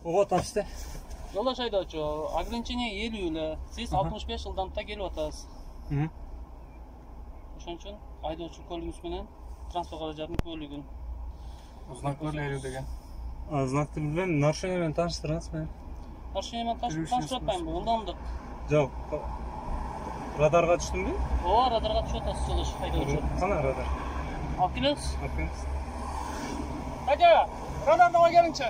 Ого тапты. Жолдош айдоочу, ограничение 50 эле. Сиз 65 жылдамдыкта келип атасыз. Ошон үчүн айдоочу көлүгүңүз менен транспорт каражатын көлүгүн. Знак көрүлөй деген. Знакты билбейм, нарушение менен тааныштырыңыз мени. Нарушение менен тааныштырып атпаймынбы? Ондондук. Жок. Радарга түштүмбү? Ооба, радарга түшүп атасыз жолдош айдоочу. Кана радар? Алып келебиз. Алып келиңиз. Ага, радардан ала келиңчи.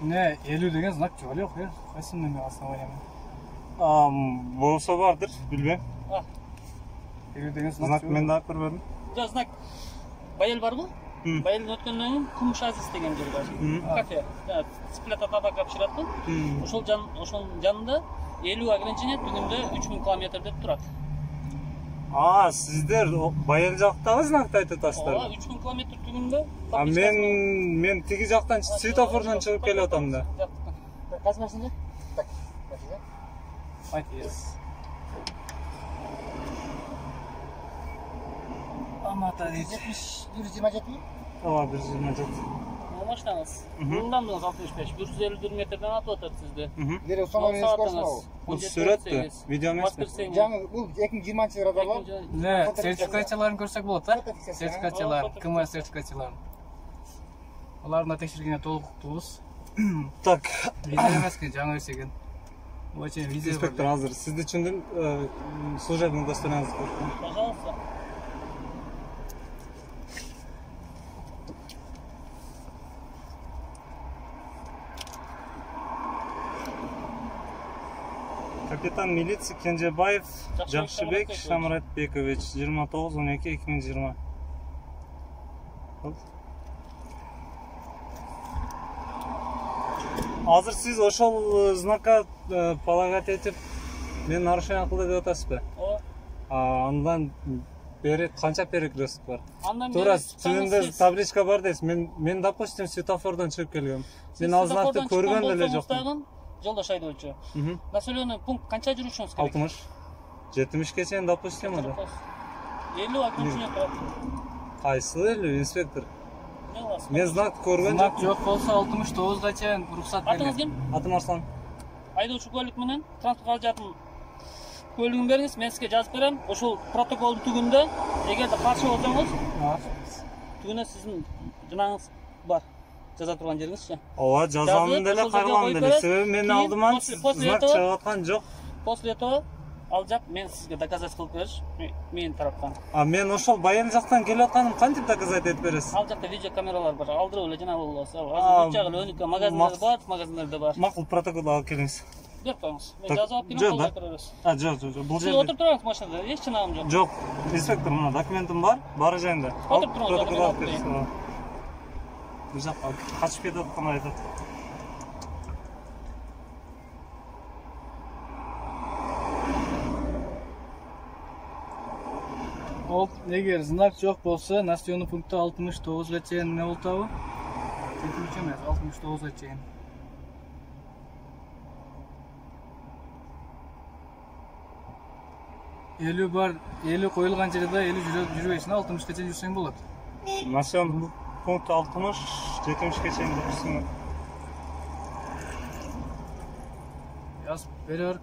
Не, 50 деген знак жок эле, кайсы неме основаниямен? Болсо бардыр, билбейм. 50 деген знак. Знак мен да көрбөдүм. Жок, знак. Байел барбы? Байелден өткөндөн кийин Кумуш Азиз деген жер бар. Кафе. Сплета табак апшыратты. Ошол жанында 50 ограничение түгүндө 3000 км деп турат. Сиздер Байел жактагы знакты айтып атасыздар. Ооба, 3000 км түгүндө. Мен тиги жактан светофордон чыгып келип атам да. Кайсы барсың? Так. Айтыңыз. Амата дейт. 127. Ооба, 127. Машинаңыз. Жылдамдыгыңыз 65, 151 метрден атып атат сизде. Дереу сонун эмес көрсүңүз. Бул сүрөттү, видео эмеспи? Жаңы бул 2020 радар. Не, сертификацияларын көрсөк болот да? Сертификациялар, КМС сертификацияларын. Аларны текшергенде толуктугуз. Так. Видео эмескен, жаңы эсеген. Очень видео. Инспектор азыр сизди түшүндүм. Служебный удостоверениеңизди көрсөтүң. Пожалуйста. Капитан милиции Кенжебаев Жакшыбек Шамратбекович 29-12-2020. Азыр сиз ошол знакка полагать этип мен нарушение кылды деп атасызбы? Ооба. Андан бери канча перекресток бар? Туура, түбүндө табличка бар дейсиз. Мен допустим светофордон чыгып келгем. Мен ал знакты көргөн деле жокмун. Жолдош айдоочу. Населенный пункт канча жүрүшүңүз керек? 60. 70ке чейин допустим да. 50 ограничение турат. Кайсы 50 инспектор? Мен знак көргөн Знак жок болсо 69га чейин уруксат берилет. Атыңыз ким? Атым Арслан. Айдоочу көлүк менен транспорт каражатын көлүгүн бериңиз, мен сизге жазып берем. Ошол протоколдун түгүндө эгерде каршы болсоңуз, түгүнө сиздин жынаңыз бар. Жаза турган жериңизчи. Ооба, жазамын деле, кайрылам деле. Себеби мен алдыман знак чыгып аткан жок. После этого ал жак мен сизге доказать кылып бериш, менин тараптан. Мен ошол Байел жактан келип атканым кантип доказать этип бересиз? Ал жакта видео камералар бар. Алдырып эле жана болосуз. Азыр үч жагы өнүккөн магазиндер бар, магазиндерде бар. Макул, протокол алып келиңиз. Берип коюңуз. Мен жазып алып келем, колдоп беребиз. Жок. Бул Сиз жерде отуруп тураңыз машинада, эч чынагым жок. жок. Инспектор, мына документим бар, бары жайында. Отуруп туруңуз, протокол алып мен бериңиз. Бул жакка качып кетип аткан айтат. Эгер знак жок болсо, населенный пунктта 69га чейин эмне болтабы? 70 эмес, 69га чейин. 50 бар, 50 коюлган жерде 50 жүрбөйсүң, 60га чейин жүрсөң болот. Населенный пункт 60, 70ке чейин жүрсүң. Yazıp берер,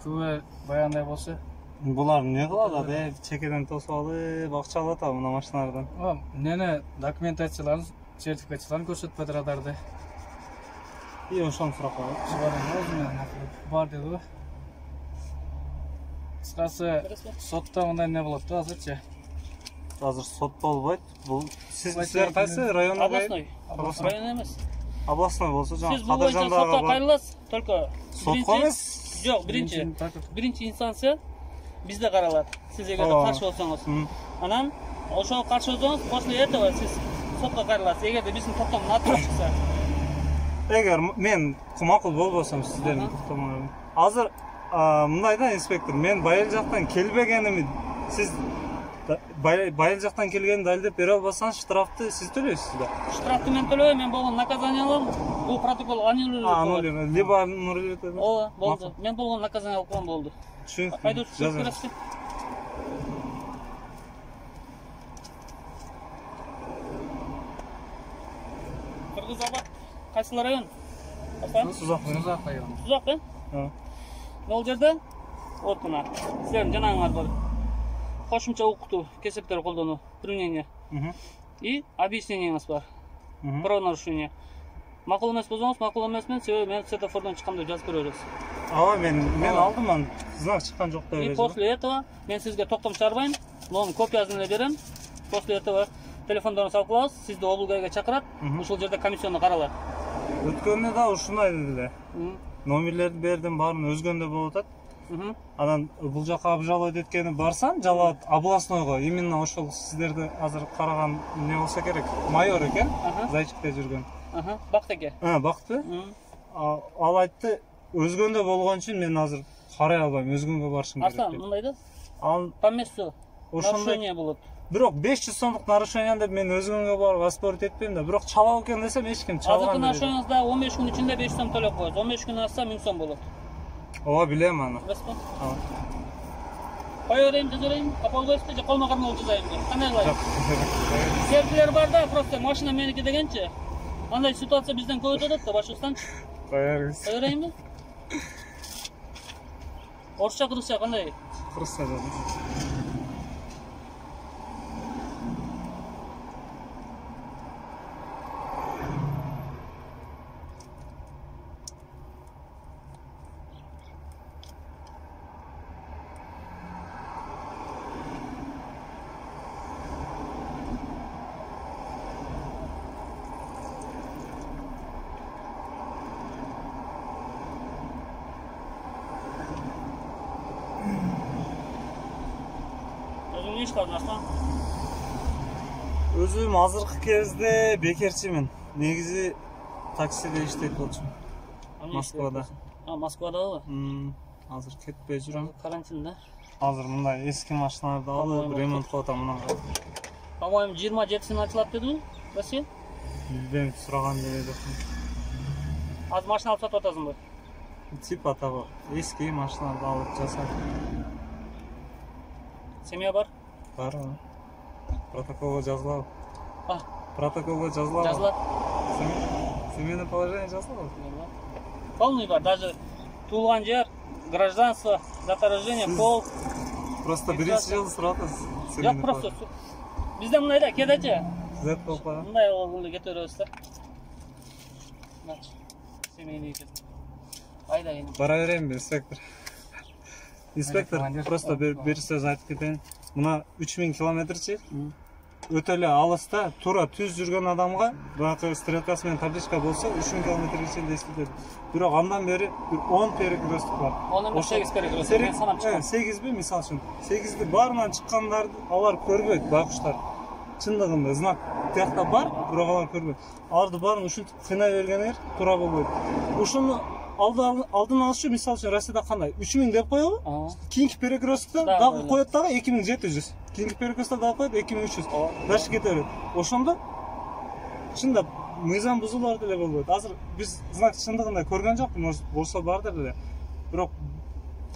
күбө баяндай болсо. Булар эмне кылат, чекеден тосуп алып, акча алат мына машиналардан. Эмнени документацияларын, сертификацияларын көрсөтпөдү радарды. Ошону сурап коет. Бар деди го. Кыскасы сотто мындай эмне болот да азырчы? Азыр сот болбойт. Бул сиздер кайсы район? Областной. Район эмес. Областной болсо Сиз бул боюнча сотко кайрыласыз, только сотко эмес? Жок, биринчи инстанция бизде каралат. Сиз эгерде каршы болсоңуз. Анан ошого каршы болсоңуз, после этого сиз сотко кайрыласыз. Эгерде биздин токтомдун аты чыкса. Эгер мен макул болбосом сиздердин токтомуңарга. Азыр мындай да инспектор, мен Байел жактан келбегеними сиз Байел жактан келгенин далилдеп бере албасаңыз, штрафты сиз төлөйсүз да. Штрафты мен төлөбөйм, мен болгон наказаниялар бул протокол аннулировать. Либо аннулировать. Ооба, болду. Мен болгон наказание алып коем болду. Түшүнүктүү. Айдоочу сөз бересиз. Кыргызабад кайсыл район? Сузак. Сузак району. Сузак да? Ол жерде вот мына силердин жанагыңар бар. Кошумча окутуу, кесиптер колдонуу, применение и объяснениеңиз бар. Правонарушение. Макул эмес болсоңуз, макул эмесмин, себеби мен светофордон чыккам деп жазып беребиз. Ооба, мен алдым аны. Знак чыккан жок деп. И после этого мен сизге токтом чыгарбайм, мунун копиясын эле берем. После этого телефондон салып алабыз, сизди облгайга чакырат, ушул жерде комиссионну каралат. Өткөндө да ушундай деле. Номерлерди бердим, баарын өзгөндө болуп атат. Анан бул жака обжаловать эткени барсам, жалаат областнойго. Именно ошол сиздерди азыр караган эмне болсо керек? Майор экен, Зайчикте жүргөн. Бактеке. Бакты. Ал айтты, өзгөндө болгон үчүн мен азыр карай албайм, өзгөнгө барышым керек деп. Мындай да? По месту нарушение болот. Бирок 500 сомдук нарушение деп мен өзгөнгө барып оспорить этпейм да. Бирок чалап экен десем эч ким чалган. Азыркы нарушениеңизде 15 күн ичинде 500 сом төлөп коет. 15 күн асса 1000 сом болот. Ооба, билем аны. Билесизби? Кое берейин, жазайын, капал коесузбу же колмо кармалуу жазайынбы? Кандай кылайын? Сервилер бар да, просто машина меники дегенчи. Андай ситуация бизден көп өтөт да, башыбызданчы. Кое берейинби? Орусча, кыргызча кандай? Кыргызча жазам. Не иштедиң Аслан? Өзүм азыркы кезде бекерчимин. Негизи таксиде иштейт болчумун. Москвада. Москвадабы? Азыр кетпей жүрөм. Карантин да? Азыр мындай эски машиналарды алып ремонт кылып атам мына. По-моему, 27-син ачылат дедиби? Россия? Билбейм, сураган деле жокмун. Азыр машина алып сатып атасыңбы? Типа того. Эски машиналарды алып жасап. Семья бар? Бар. Протоколго жазылабы? Протоколго жазылабы? Жазылат. Семейное положение жазылабы? Полный бар, даже туулган жер, гражданство, дата рождения, пол. Просто биринчи жолу сурап атасыз. Жок, просто бизде мындай да, кедечи. Зет болуп калган. Мындай болгондо кете беребиз да. Семейный экен. Айдайын. Бара берейинби, инспектор? Инспектор, просто bir söz айтып кетейин. Мына 3000 километрчи өтө эле алыста туура түз жүргөн адамга баягы стрелкасы менен табличка болсо 3000 километрге чейин эстетет. Бирок андан бери 10 перекресток бар. 8 перекресток мен санап чыккам. 8би, мисалы үчүн. 8ди баарынан чыккандарды алар көрбөйт, байкуштар. Чындыгында знак тиякта бар, бирок алар көрбөйт. Аларды баарын ушинтип кыйнай бергенер туура болбойт. Ушуну алдын алыш үчүн мисалы үчүн Россияда кандай 3000 деп коебу? Кийинки перекресткта дагы коет дагы 2700. Кийинки перекресткта дагы коет 2300. Дальше кете берет. Ошондо чындап мыйзам бузуулар деле болбойт. Азыр биз знак чындыгында көргөн жокпуз, может болсо бардыр деле. Бирок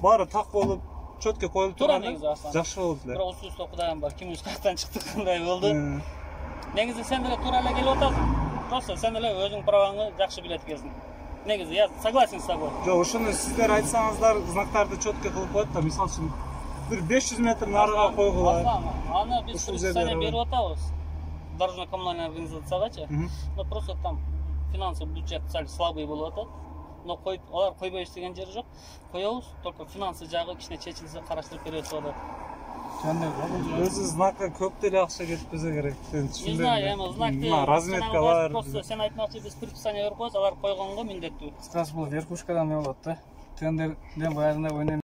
баары так болуп, чөткө коюлуп турганда жакшы болот эле. Бирок усту Кудайым бар, ким үз каяктан чыкты, кандай болду. Негизи сен деле туура эле келип атасың. Просто сен деле өзүң праваңды жакшы билет экенсиң. Негизи, я согласен с тобой. Жок, ошону сиздер айтсаңыздар, знактарды чөткө кылып коет да, мисалы үчүн бир 500 метр нарыга койгула. Аны биз предписание берип атабыз. Дорожно-коммунальная организациягачы. Но просто там финансовый бюджет сәл слабый болуп атат. Но алар койбойбуз деген жери жок. Коебуз, только финансы жагы кичине чечилсе караштырып беребиз деп. Өзү знакка көп деле акча кетпесе керек. Не знаю, эми знак разметкалар. Просто сен айтканча биз предписание берип коебуз, алар койгонго милдеттүү. Кыскасы бул верхушкадан не болот да. Тендерден баягындай